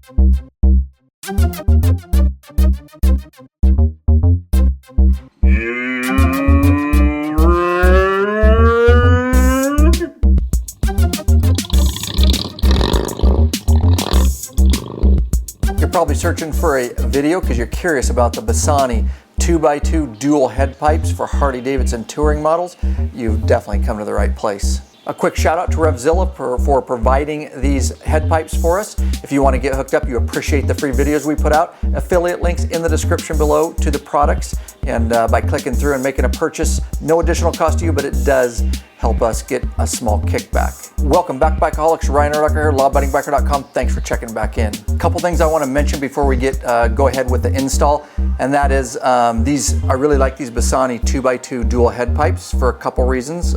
You're probably searching for a video because you're curious about the Bassani 2x2 dual head pipes for Harley Davidson touring models. You've definitely come to the right place. A quick shout out to RevZilla for providing these head pipes for us. If you want to get hooked up, you appreciate the free videos we put out. Affiliate links in the description below to the products. And by clicking through and making a purchase, no additional cost to you, but it does help us get a small kickback. Welcome back, Bikeaholics. Ryan Erlacher here, lawabidingbiker.com. Thanks for checking back in. A couple things I want to mention before we go ahead with the install, and that is I really like these Bassani 2x2 dual head pipes for a couple reasons.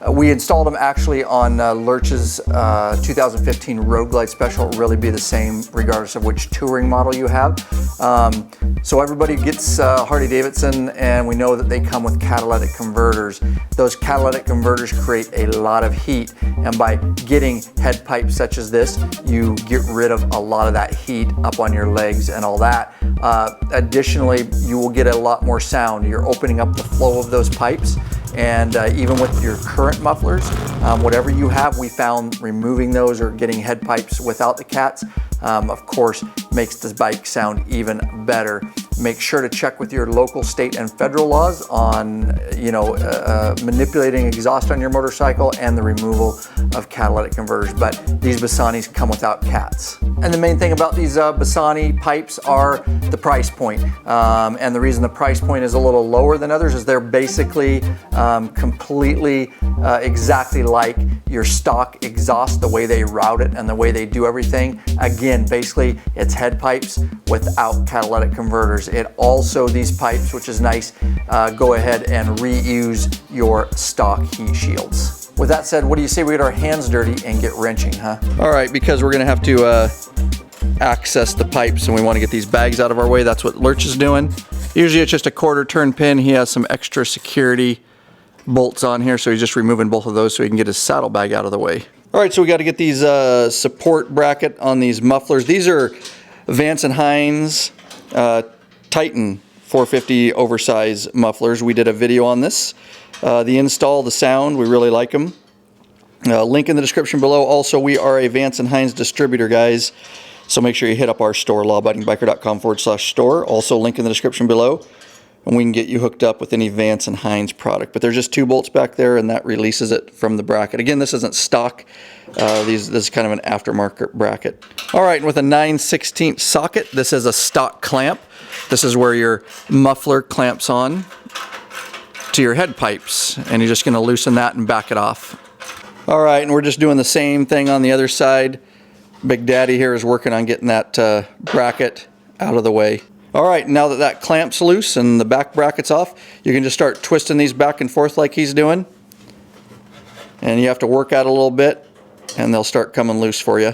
We installed them actually on Lurch's 2015 Road Glide Special. It'll really be the same regardless of which touring model you have. So everybody gets Harley Davidson, and we know that they come with catalytic converters. Those catalytic converters create a lot of heat, and by getting head pipes such as this, you get rid of a lot of that heat up on your legs and all that. Additionally, you will get a lot more sound. You're opening up the flow of those pipes, and even with your current mufflers, whatever you have, we found removing those or getting head pipes without the cats, of course, makes this bike sound even better. Make sure to check with your local, state, and federal laws on, manipulating exhaust on your motorcycle and the removal of catalytic converters. But these Bassanis come without cats. And the main thing about these Bassani pipes are the price point. And the reason the price point is a little lower than others is they're basically completely exactly like your stock exhaust, the way they route it and the way they do everything. Again, basically it's head pipes without catalytic converters. It also, these pipes, which is nice, go ahead and reuse your stock heat shields. With that said, what do you say we get our hands dirty and get wrenching, huh? All right, because we're gonna have to access the pipes and we wanna get these bags out of our way. That's what Lurch is doing. Usually it's just a 1/4 turn pin. He has some extra security bolts on here, so he's just removing both of those so he can get his saddlebag out of the way. All right, so we got to get these support bracket on these mufflers. These are Vance & Hines Titan 450 oversize mufflers. We did a video on this. The install, the sound, we really like them. Link in the description below. Also, we are a Vance & Hines distributor, guys. So make sure you hit up our store, lawabidingbiker.com/store. Also, link in the description below. And we can get you hooked up with any Vance & Hines product. But there's just 2 bolts back there, and that releases it from the bracket. Again, this isn't stock. This is kind of an aftermarket bracket. All right, and with a 9/16 socket, this is a stock clamp. This is where your muffler clamps on to your head pipes, and you're just gonna loosen that and back it off. All right, and we're just doing the same thing on the other side. Big Daddy here is working on getting that bracket out of the way. All right, now that that clamp's loose and the back bracket's off, you can just start twisting these back and forth like he's doing. And you have to work out a little bit, and they'll start coming loose for you.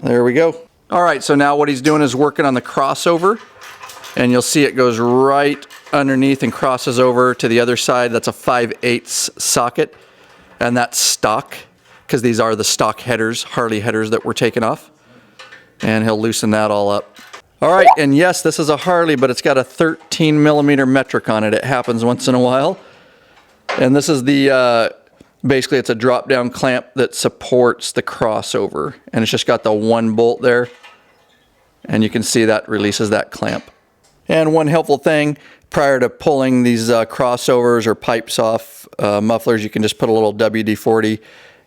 There we go. All right, so now what he's doing is working on the crossover, and you'll see it goes right underneath and crosses over to the other side. That's a 5/8 socket, and that's stock, because these are the stock headers, Harley headers that we're taking off. And he'll loosen that all up. All right, and yes, this is a Harley, but it's got a 13mm metric on it. It happens once in a while. And this is the, basically it's a drop-down clamp that supports the crossover. And it's just got the 1 bolt there. And you can see that releases that clamp. And one helpful thing, prior to pulling these crossovers or pipes off mufflers, you can just put a little WD-40,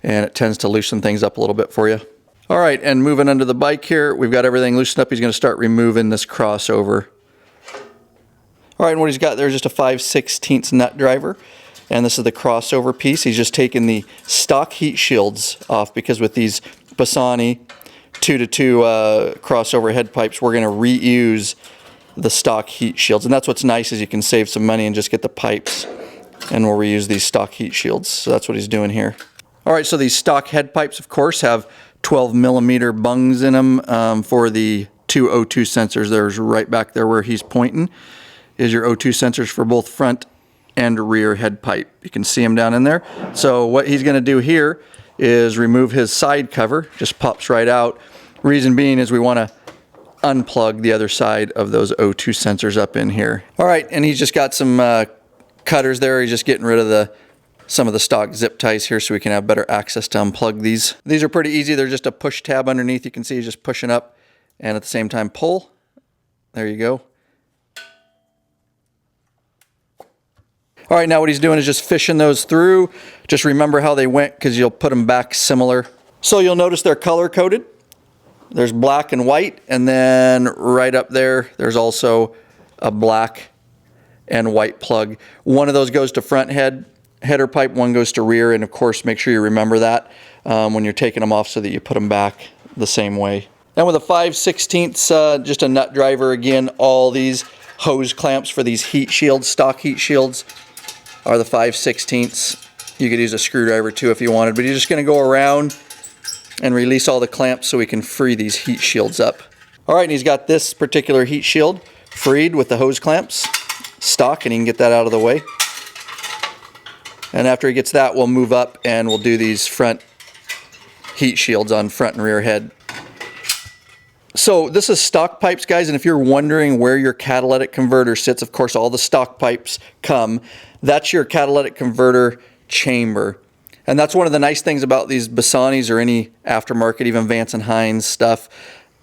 and it tends to loosen things up a little bit for you. All right, and moving under the bike here, we've got everything loosened up. He's going to start removing this crossover. All right, and what he's got there is just a 5/16 nut driver, and this is the crossover piece. He's just taking the stock heat shields off, because with these Bassani 2-to-2 crossover head pipes, we're going to reuse the stock heat shields. And that's what's nice, is you can save some money and just get the pipes, and we'll reuse these stock heat shields. So that's what he's doing here. All right, so these stock head pipes, of course, have 12mm bungs in them for the 2 O2 sensors. There's right back there where he's pointing is your O2 sensors for both front and rear head pipe. You can see them down in there. So what he's going to do here is remove his side cover. Just pops right out. Reason being is we want to unplug the other side of those O2 sensors up in here. All right, and he's just got some cutters there. He's just getting rid of some of the stock zip ties here so we can have better access to unplug these. These are pretty easy. They're just a push tab underneath. You can see he's just pushing up and at the same time pull. There you go. All right, now what he's doing is just fishing those through. Just remember how they went because you'll put them back similar. So you'll notice they're color coded. There's black and white, and then right up there, there's also a black and white plug. One of those goes to front header pipe, one goes to rear, and of course make sure you remember that when you're taking them off so that you put them back the same way. And with a 5/16, just a nut driver again, all these hose clamps for these heat shields, stock heat shields, are the 5/16. You could use a screwdriver too if you wanted, but you're just going to go around and release all the clamps so we can free these heat shields up. All right, and he's got this particular heat shield freed with the hose clamps, stock, and he can get that out of the way. And after he gets that, we'll move up and we'll do these front heat shields on front and rear head. So this is stock pipes, guys, and if you're wondering where your catalytic converter sits, of course all the stock pipes come. That's your catalytic converter chamber. And that's one of the nice things about these Bassanis or any aftermarket, even Vance and Hines stuff.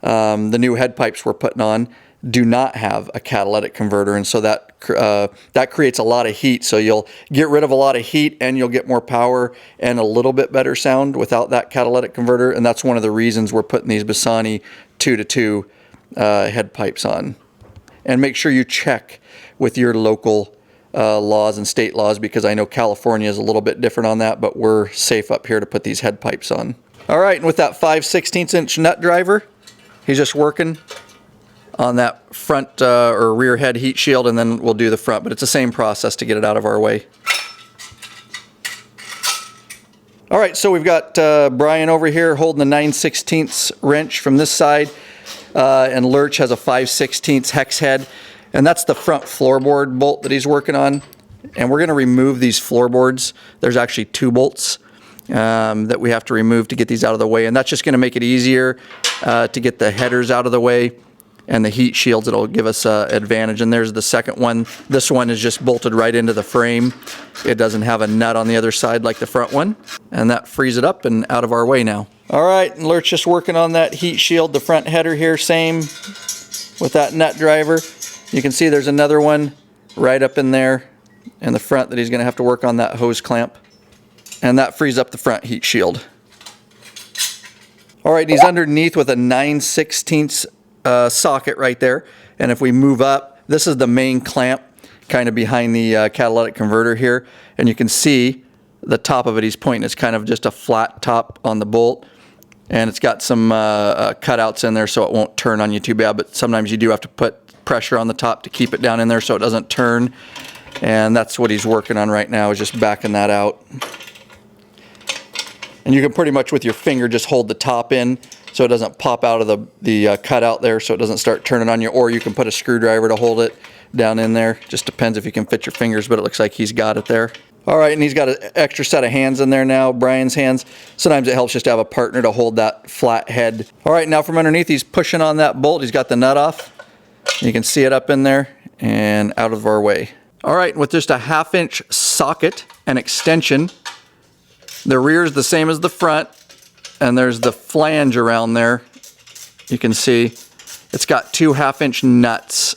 The new head pipes we're putting on do not have a catalytic converter, and so that creates a lot of heat. So you'll get rid of a lot of heat and you'll get more power and a little bit better sound without that catalytic converter. And that's one of the reasons we're putting these Bassani 2x2 head pipes on. And make sure you check with your local laws and state laws, because I know California is a little bit different on that, but we're safe up here to put these head pipes on. All right, and with that 5/16" nut driver, he's just working on that front or rear head heat shield, and then we'll do the front, but it's the same process to get it out of our way. All right, so we've got Brian over here holding the 9/16 wrench from this side, and Lurch has a 5/16 hex head, and that's the front floorboard bolt that he's working on. And we're going to remove these floorboards. There's actually 2 bolts that we have to remove to get these out of the way, and that's just going to make it easier to get the headers out of the way. And the heat shields, it'll give us an advantage. And there's the second one. This one is just bolted right into the frame. It doesn't have a nut on the other side like the front one. And that frees it up and out of our way now. All right, and Lurch just working on that heat shield. The front header here, same with that nut driver. You can see there's another one right up in there in the front that he's gonna have to work on that hose clamp. And that frees up the front heat shield. All right, and he's underneath with a 9/16 socket right there, and if we move up, this is the main clamp kind of behind the catalytic converter here, and you can see the top of it, he's pointing, it's kind of just a flat top on the bolt, and it's got some cutouts in there so it won't turn on you too bad, but sometimes you do have to put pressure on the top to keep it down in there so it doesn't turn, and that's what he's working on right now, is just backing that out. And you can pretty much with your finger just hold the top in so it doesn't pop out of the cutout there, so it doesn't start turning on you, or you can put a screwdriver to hold it down in there. Just depends if you can fit your fingers, but it looks like he's got it there. All right, and he's got an extra set of hands in there now, Brian's hands. Sometimes it helps just to have a partner to hold that flat head. All right, now from underneath, he's pushing on that bolt. He's got the nut off. You can see it up in there and out of our way. All right, with just a 1/2" socket and extension, the rear is the same as the front, and there's the flange around there. You can see it's got 2 1/2" nuts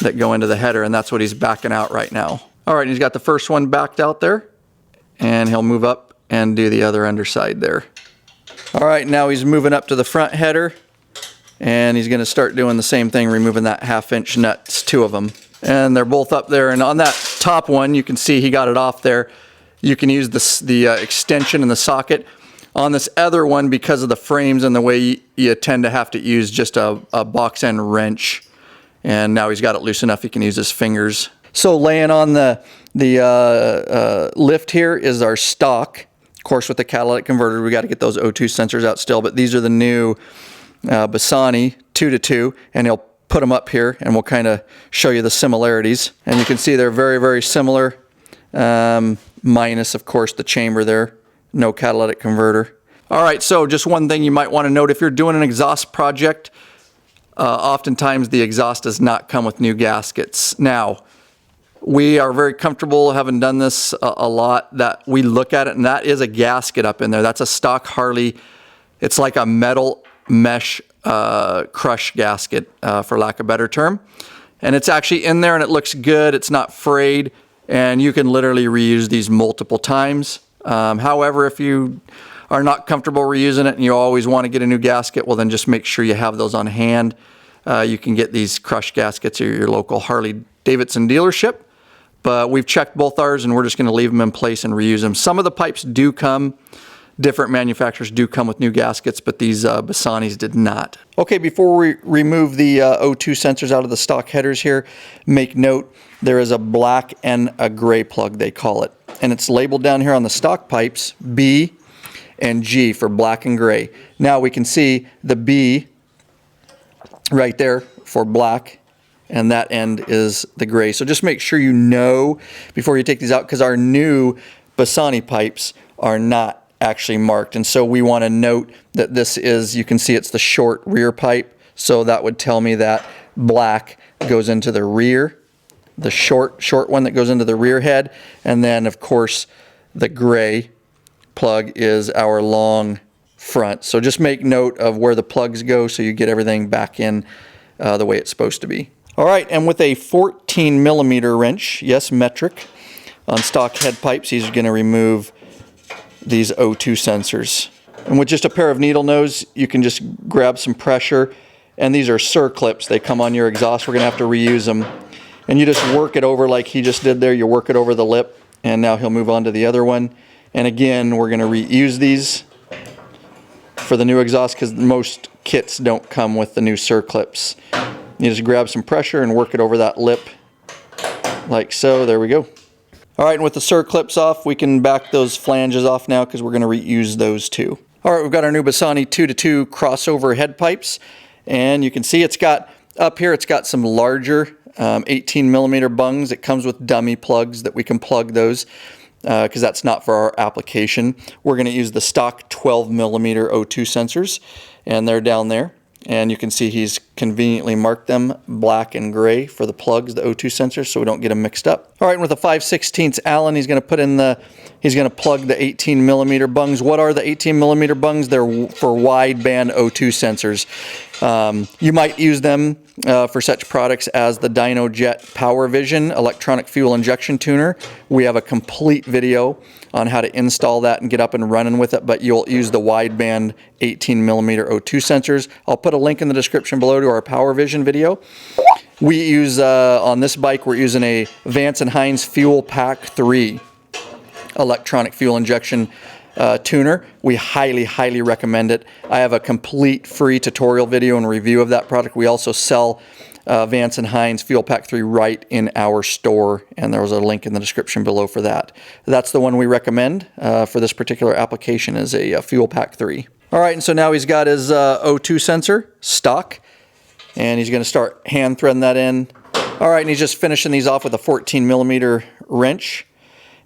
that go into the header, and that's what he's backing out right now. All right, and he's got the first one backed out there, and he'll move up and do the other underside there. All right, now he's moving up to the front header, and he's gonna start doing the same thing, removing that 1/2" nuts, 2 of them. And they're both up there, and on that top one, you can see he got it off there. You can use the extension and the socket. On this other one, because of the frames and the way you tend to have to use just a box end wrench. And now he's got it loose enough he can use his fingers. So laying on the lift here is our stock. Of course, with the catalytic converter, we got to get those O2 sensors out still, but these are the new Bassani 2x2, and he'll put them up here and we'll kind of show you the similarities. And you can see they're very, very similar, minus, of course, the chamber there. No catalytic converter. All right, so just one thing you might want to note, if you're doing an exhaust project, oftentimes the exhaust does not come with new gaskets. Now, we are very comfortable, having done this a lot, that we look at it and that is a gasket up in there. That's a stock Harley. It's like a metal mesh crush gasket, for lack of a better term. And it's actually in there and it looks good. It's not frayed, and you can literally reuse these multiple times. However, if you are not comfortable reusing it and you always want to get a new gasket, well then just make sure you have those on hand. You can get these crush gaskets at your local Harley Davidson dealership, but we've checked both ours and we're just going to leave them in place and reuse them. Some of the pipes do come, different manufacturers do come with new gaskets, but these Bassanis did not. Okay, before we remove the O2 sensors out of the stock headers here, make note there is a black and a gray plug, they call it. And it's labeled down here on the stock pipes, B and G for black and gray. Now we can see the B right there for black, and that end is the gray. So just make sure you know before you take these out, because our new Bassani pipes are not actually marked. And so we want to note that this is, you can see it's the short rear pipe. So that would tell me that black goes into the rear, the short one that goes into the rear head. And then of course the gray plug is our long front. So just make note of where the plugs go so you get everything back in the way it's supposed to be. All right, and with a 14 millimeter wrench, yes, metric, on stock head pipes, he's going to remove these O2 sensors. And with just a pair of needle nose, you can just grab some pressure, and these are circlips. They come on your exhaust. We're going to have to reuse them. And you just work it over like he just did there. You work it over the lip, and now he'll move on to the other one. And again, we're going to reuse these for the new exhaust because most kits don't come with the new circlips. You just grab some pressure and work it over that lip like so. There we go. All right, and with the circlips off, we can back those flanges off now because we're going to reuse those too. All right, we've got our new Bassani 2x2 crossover head pipes, and you can see it's got, up here, it's got some larger 18 millimeter bungs. It comes with dummy plugs that we can plug those because that's not for our application. We're going to use the stock 12 millimeter O2 sensors, and they're down there. And you can see he's conveniently marked them black and gray for the plugs, the O2 sensors, so we don't get them mixed up. All right, and with a 5/16 Allen, he's going to put in he's going to plug the 18 millimeter bungs. What are the 18 millimeter bungs? They're for wideband O2 sensors. You might use them for such products as the DynoJet Power Vision electronic fuel injection tuner. We have a complete video on how to install that and get up and running with it, but you'll use the wideband 18 millimeter O2 sensors. I'll put a link in the description below to our Power Vision video. We use, on this bike, we're using a Vance & Hines Fuel Pack 3 electronic fuel injection tuner. We highly, highly recommend it. I have a complete free tutorial video and review of that product. We also sell Vance & Hines Fuel Pack 3 right in our store, and there was a link in the description below for that. That's the one we recommend for this particular application, is a Fuel Pack 3. All right, and so now he's got his O2 sensor stock, and he's going to start hand threading that in. All right, and he's just finishing these off with a 14 millimeter wrench.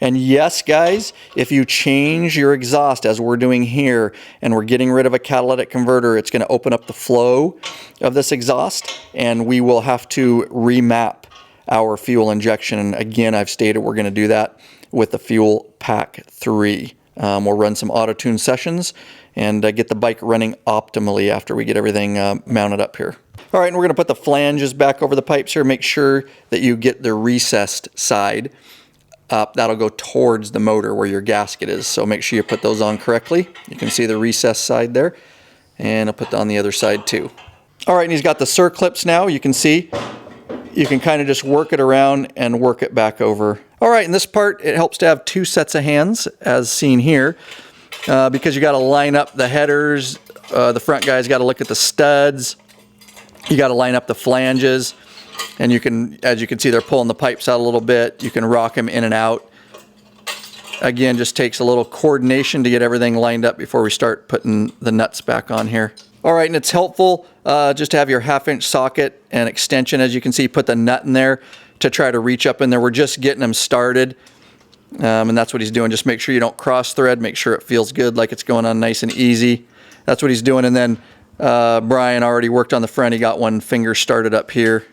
And yes, guys, if you change your exhaust as we're doing here, and we're getting rid of a catalytic converter, it's going to open up the flow of this exhaust, and we will have to remap our fuel injection. And again, I've stated we're going to do that with the Fuel Pack 3. We'll run some auto-tune sessions and get the bike running optimally after we get everything mounted up here. All right, and we're going to put the flanges back over the pipes here. Make sure that you get the recessed side up. That'll go towards the motor where your gasket is. So make sure you put those on correctly. You can see the recessed side there. And I'll put that on the other side too. All right, and he's got the circlips now. You can see. You can kind of just work it around and work it back over. All right, in this part, it helps to have two sets of hands, as seen here, because you got to line up the headers. The front guy's got to look at the studs. You got to line up the flanges. And you can, as you can see, they're pulling the pipes out a little bit. You can rock them in and out. Again, just takes a little coordination to get everything lined up before we start putting the nuts back on here. All right, and it's helpful just to have your 1/2-inch socket and extension. As you can see, put the nut in there to try to reach up in there. We're just getting them started. And that's what he's doing. Just make sure you don't cross thread. Make sure it feels good, like it's going on nice and easy. That's what he's doing. And then Brian already worked on the front. He got one finger started up here.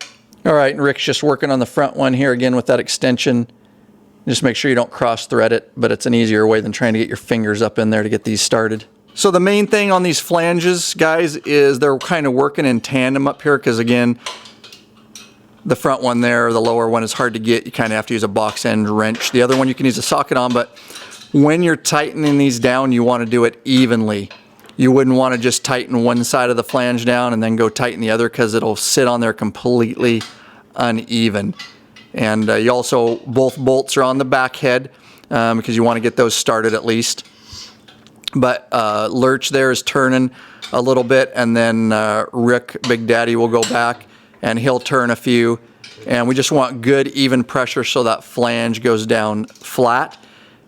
All right, and Rick's just working on the front one here again with that extension. Just make sure you don't cross thread it, but it's an easier way than trying to get your fingers up in there to get these started. So the main thing on these flanges, guys, is they're kind of working in tandem up here because, again, the front one there, the lower one, is hard to get. You kind of have to use a box end wrench. The other one you can use a socket on, but when you're tightening these down, you want to do it evenly. You wouldn't want to just tighten one side of the flange down and then go tighten the other because it'll sit on there completely uneven. And you also, both bolts are on the back head because you want to get those started at least. But Lurch there is turning a little bit, and then Rick, Big Daddy, will go back and he'll turn a few. And we just want good even pressure so that flange goes down flat,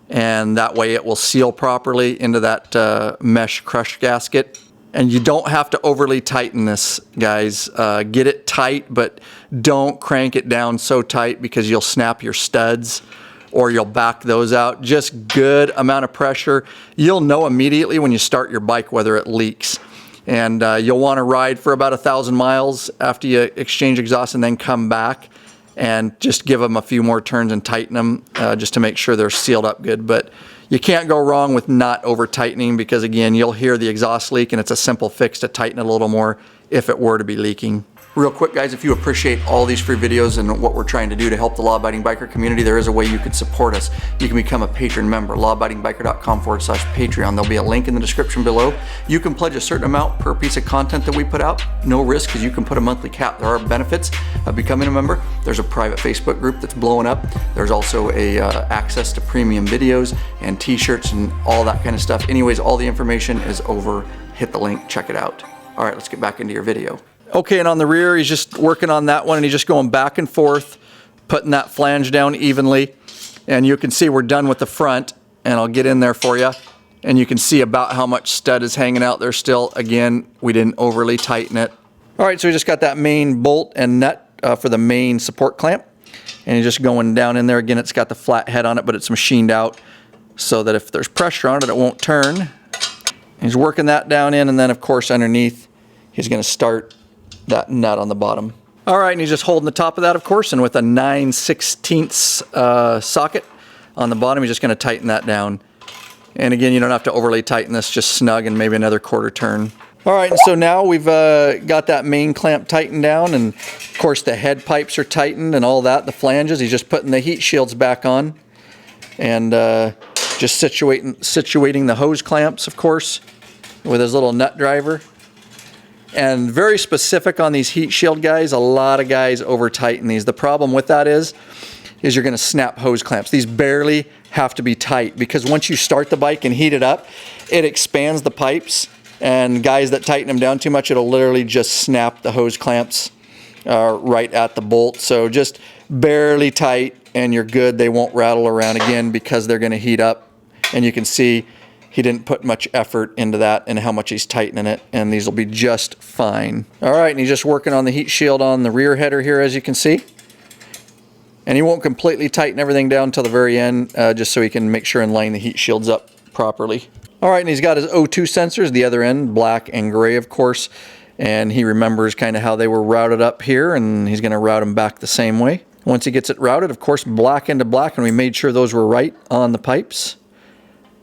and that way it will seal properly into that mesh crush gasket. And you don't have to overly tighten this, guys. Get it tight, but don't crank it down so tight because you'll snap your studs or you'll back those out. Just good amount of pressure. You'll know immediately when you start your bike whether it leaks. And you'll want to ride for about 1,000 miles after you exchange exhaust and then come back and just give them a few more turns and tighten them just to make sure they're sealed up good. But you can't go wrong with not over tightening because, again, you'll hear the exhaust leak and it's a simple fix to tighten it a little more if it were to be leaking. Real quick, guys, if you appreciate all these free videos and what we're trying to do to help the law-abiding biker community, there is a way you could support us. You can become a patron member, lawabidingbiker.com/Patreon. There'll be a link in the description below. You can pledge a certain amount per piece of content that we put out. No risk, because you can put a monthly cap. There are benefits of becoming a member. There's a private Facebook group that's blowing up. There's also access to premium videos and t-shirts and all that kind of stuff. Anyways, all the information is over. Hit the link, check it out. All right, let's get back into your video. Okay, and on the rear, he's just working on that one, and he's just going back and forth, putting that flange down evenly. And you can see we're done with the front, and I'll get in there for you. And you can see about how much stud is hanging out there still. Again, we didn't overly tighten it. All right, so we just got that main bolt and nut for the main support clamp. And you're just going down in there. Again, it's got the flat head on it, but it's machined out so that if there's pressure on it, it won't turn. He's working that down in, and then, of course, underneath, he's going to start that nut on the bottom. All right, and he's just holding the top of that, of course, and with a 9/16 socket on the bottom, he's just going to tighten that down. And again, you don't have to overly tighten this, just snug and maybe another quarter turn. All right, and so now we've got that main clamp tightened down, and of course the head pipes are tightened and all that, the flanges. He's just putting the heat shields back on and just situating the hose clamps, of course, with his little nut driver. And very specific on these heat shield, guys. A lot of guys over tighten these. The problem with that is you're going to snap hose clamps. These barely have to be tight because once you start the bike and heat it up, it expands the pipes. And guys that tighten them down too much, it'll literally just snap the hose clamps right at the bolt. So just barely tight and you're good. They won't rattle around again because they're going to heat up. And you can see he didn't put much effort into that and how much he's tightening it, and these will be just fine. All right, and he's just working on the heat shield on the rear header here, as you can see. And he won't completely tighten everything down until the very end, just so he can make sure and line the heat shields up properly. All right, and he's got his O2 sensors, the other end, black and gray, of course, and he remembers kind of how they were routed up here, and he's going to route them back the same way. Once he gets it routed, of course, black into black, and we made sure those were right on the pipes.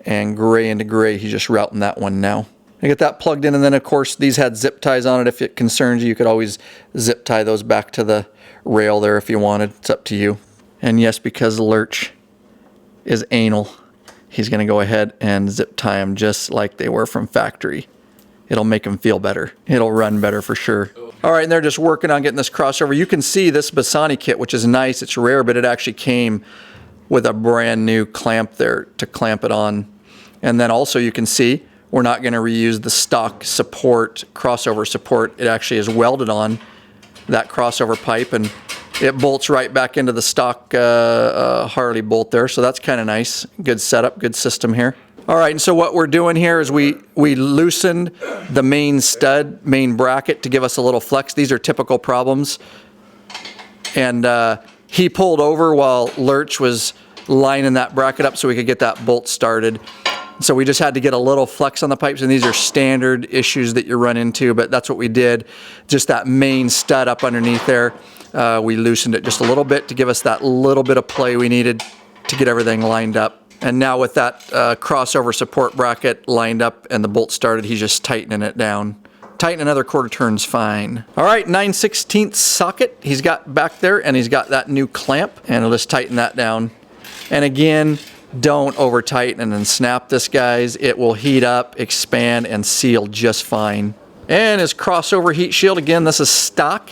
And gray into gray, he's just routing that one now. I get that plugged in, and then of course these had zip ties on it. If it concerns you, you could always zip tie those back to the rail there if you wanted. It's up to you. And yes, because Lurch is anal, he's going to go ahead and zip tie them just like they were from factory. It'll make them feel better. It'll run better for sure. All right, and they're just working on getting this crossover. You can see this Bassani kit, which is nice. It's rare, but it actually came with a brand new clamp there to clamp it on. And then also you can see we're not going to reuse the stock support, crossover support. It actually is welded on that crossover pipe, and it bolts right back into the stock Harley bolt there. So that's kind of nice. Good setup, good system here. All right, and so what we're doing here is we loosened the main stud, main bracket to give us a little flex. These are typical problems. And he pulled over while Lurch was lining that bracket up so we could get that bolt started. So we just had to get a little flex on the pipes, and these are standard issues that you run into, but that's what we did. Just that main stud up underneath there, we loosened it just a little bit to give us that little bit of play we needed to get everything lined up. And now with that crossover support bracket lined up and the bolt started, he's just tightening it down. Tighten another quarter turn's fine. All right, 9/16 socket he's got back there, and he's got that new clamp, and I'll just tighten that down. And again, don't over tighten and snap this, guys. It will heat up, expand, and seal just fine. And his crossover heat shield, again, this is stock.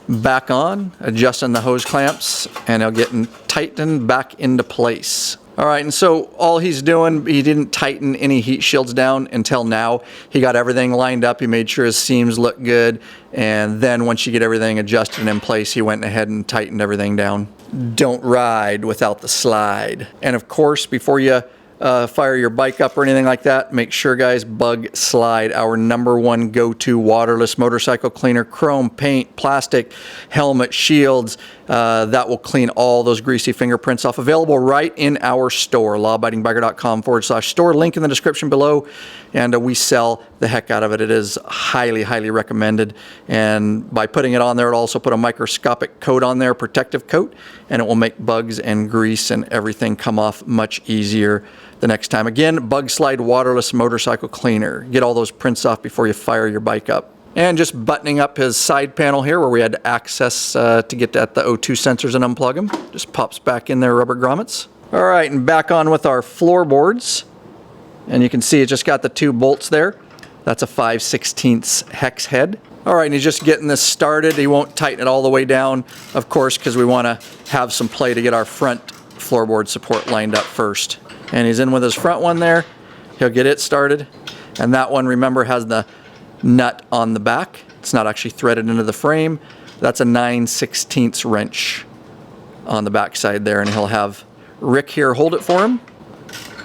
Back on, adjusting the hose clamps, and he'll get tightened back into place. All right, and so all he's doing, he didn't tighten any heat shields down until now. He got everything lined up, he made sure his seams look good, and then once you get everything adjusted and in place, he went ahead and tightened everything down. Don't ride without the slide. And of course, before you fire your bike up or anything like that, make sure, guys, Bug Slide, our #1 go-to waterless motorcycle cleaner. Chrome, paint, plastic, helmet, shields, that will clean all those greasy fingerprints off. Available right in our store, lawabidingbiker.com/store. Link in the description below, and we sell the heck out of it. It is highly, highly recommended. And by putting it on there, it'll also put a microscopic coat on there, protective coat, and it will make bugs and grease and everything come off much easier the next time. Again, Bug Slide waterless motorcycle cleaner. Get all those prints off before you fire your bike up. And just buttoning up his side panel here where we had access to get at the O2 sensors and unplug them. Just pops back in there, rubber grommets. All right, and back on with our floorboards. And you can see it just got the 2 bolts there. That's a 5/16 hex head. All right, and he's just getting this started. He won't tighten it all the way down, of course, because we want to have some play to get our front floorboard support lined up first. And he's in with his front one there. He'll get it started. And that one, remember, has the nut on the back. It's not actually threaded into the frame. That's a 9/16 wrench on the back side there, and he'll have Rick here hold it for him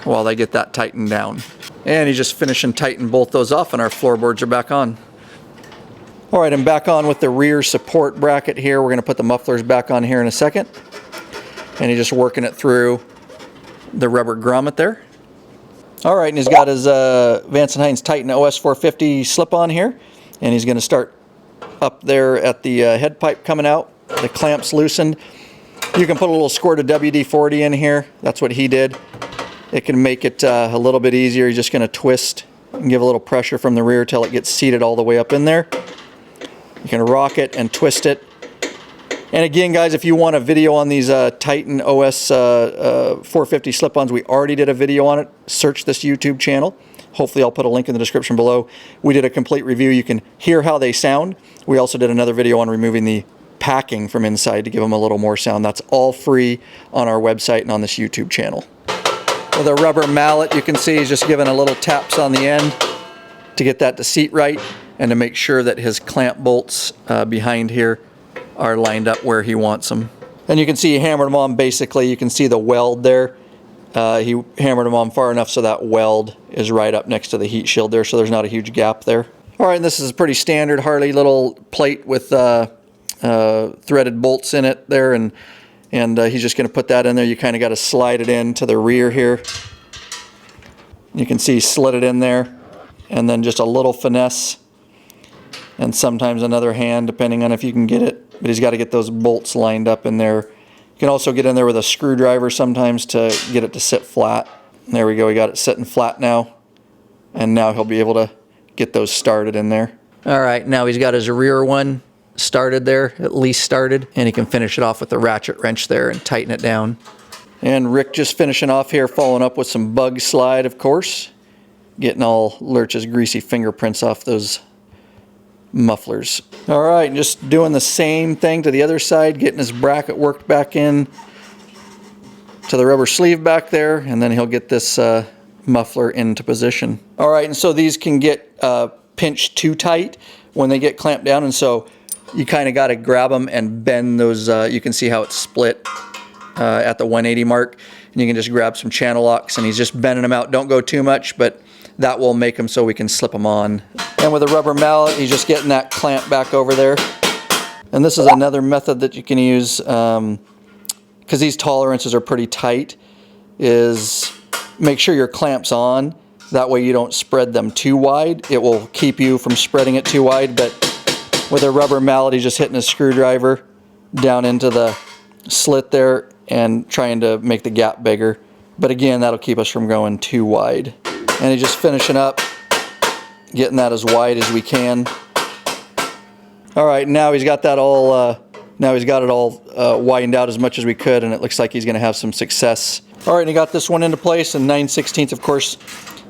while they get that tightened down. And he's just finishing tightening both those off, and our floorboards are back on. All right, I'm back on with the rear support bracket here. We're going to put the mufflers back on here in a second. And he's just working it through the rubber grommet there. All right, and he's got his Vance & Hines Titan OS 450 slip-on here, and he's going to start up there at the head pipe coming out. The clamp's loosened. You can put a little squirt of WD-40 in here. That's what he did. It can make it a little bit easier. You're just going to twist and give a little pressure from the rear till it gets seated all the way up in there. You can rock it and twist it. And again, guys, if you want a video on these Titan OS 450 slip-ons, we already did a video on it. Search this YouTube channel. Hopefully I'll put a link in the description below. We did a complete review. You can hear how they sound. We also did another video on removing the packing from inside to give them a little more sound. That's all free on our website and on this YouTube channel. With a rubber mallet, you can see he's just giving a little taps on the end to get that to seat right and to make sure that his clamp bolts behind here are lined up where he wants them. And you can see he hammered them on basically. You can see the weld there. He hammered them on far enough so that weld is right up next to the heat shield there, so there's not a huge gap there. All right, and this is a pretty standard Harley little plate with threaded bolts in it there, and he's just going to put that in there. You kind of got to slide it in to the rear here. You can see he slid it in there, and then just a little finesse, and sometimes another hand depending on if you can get it. But he's got to get those bolts lined up in there. You can also get in there with a screwdriver sometimes to get it to sit flat. There we go, we got it sitting flat now. And now he'll be able to get those started in there. All right, now he's got his rear one started there, at least started, and he can finish it off with the ratchet wrench there and tighten it down. And Rick just finishing off here, following up with some Bug Slide, of course. Getting all Lurch's greasy fingerprints off those mufflers. All right, just doing the same thing to the other side, getting his bracket worked back in to the rubber sleeve back there, and then he'll get this muffler into position. All right, and so these can get pinched too tight when they get clamped down, and so you kind of got to grab them and bend those. You can see how it's split at the 180 mark, and you can just grab some channel locks, and he's just bending them out. Don't go too much, but that will make them so we can slip them on. And with a rubber mallet, he's just getting that clamp back over there. And this is another method that you can use. because these tolerances are pretty tight, is make sure your clamp's on. That way you don't spread them too wide. It will keep you from spreading it too wide, but with a rubber mallet, he's just hitting a screwdriver down into the slit there and trying to make the gap bigger. But again, that'll keep us from going too wide. And he's just finishing up, getting that as wide as we can. All right, now he's got that all, widened out as much as we could, and it looks like he's gonna have some success. All right, and he got this one into place, and 9/16, of course,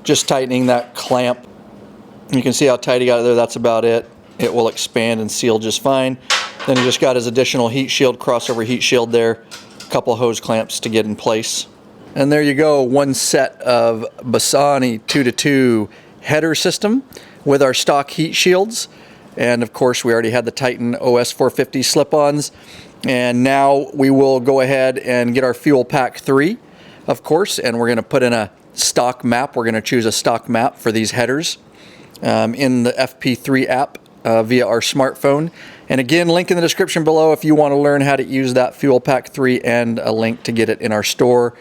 just tightening that clamp. You can see how tight he got it there. That's about it. It will expand and seal just fine. Then he just got his additional heat shield, crossover heat shield there, a couple hose clamps to get in place. And there you go, one set of Bassani 2x2 header system with our stock heat shields. And of course, we already had the Titan OS 450 slip-ons. And now we will go ahead and get our fuel pack 3, of course, and we're gonna put in a stock map. We're going to choose a stock map for these headers in the FP3 app via our smartphone. And again, link in the description below if you want to learn how to use that Fuel Pack 3 and a link to get it in our store.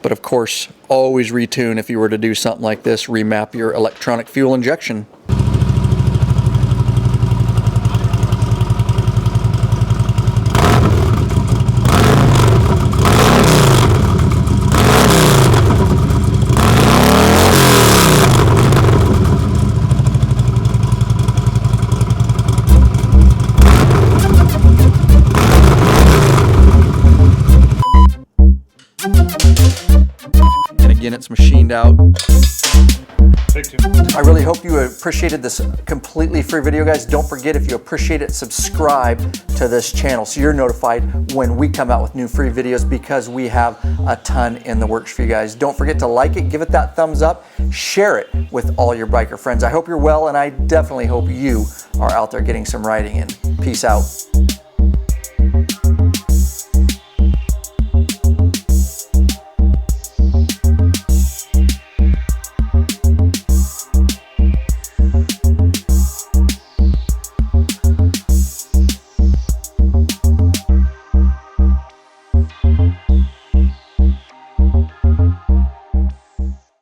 But of course, always retune if you were to do something like this, remap your electronic fuel injection. And again, it's machined out. I really hope you appreciated this completely free video, guys. Don't forget, if you appreciate it, subscribe to this channel so you're notified when we come out with new free videos, because we have a ton in the works for you guys. Don't forget to like it, give it that thumbs up, share it with all your biker friends. I hope you're well, and I definitely hope you are out there getting some riding in. Peace out.